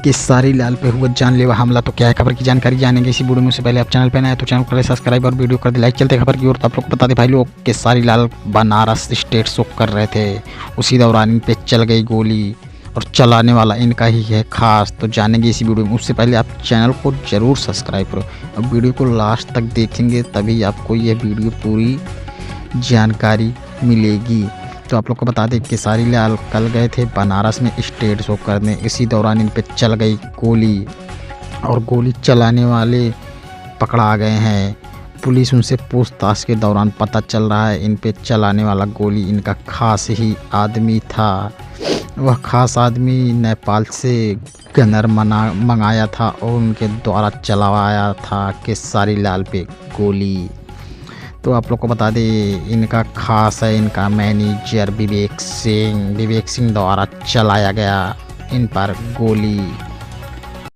केसारी लाल पे हुआ जानलेवा हमला। तो क्या है खबर की जानकारी जानेंगे इसी वीडियो में। से पहले आप चैनल पे नए हैं तो चैनल को करें सब्सक्राइब और वीडियो कर दे लाइक। चलते खबर की ओर। तो आप लोग को बता दें भाई लोग, केसारी लाल बनारस स्टेट शो कर रहे थे, उसी दौरान इन पे चल गई गोली और चलाने वाला इनका ही है खास। तो जानेंगे इसी वीडियो में। उससे पहले आप चैनल को ज़रूर सब्सक्राइब करो। अब वीडियो को लास्ट तक देखेंगे तभी आपको यह वीडियो पूरी जानकारी मिलेगी। तो आप लोग को बता दें केसारी लाल कल गए थे बनारस में स्टेट शो करने, इसी दौरान इन पे चल गई गोली और गोली चलाने वाले पकड़ा गए हैं। पुलिस उनसे पूछताछ के दौरान पता चल रहा है इन पे चलाने वाला गोली इनका खास ही आदमी था। वह खास आदमी नेपाल से गनर मंगाया था और उनके द्वारा चलवाया था केसारी लाल पे गोली। तो आप लोग को बता दें इनका खास है इनका मैनेजर विवेक सिंह द्वारा चलाया गया इन पर गोली।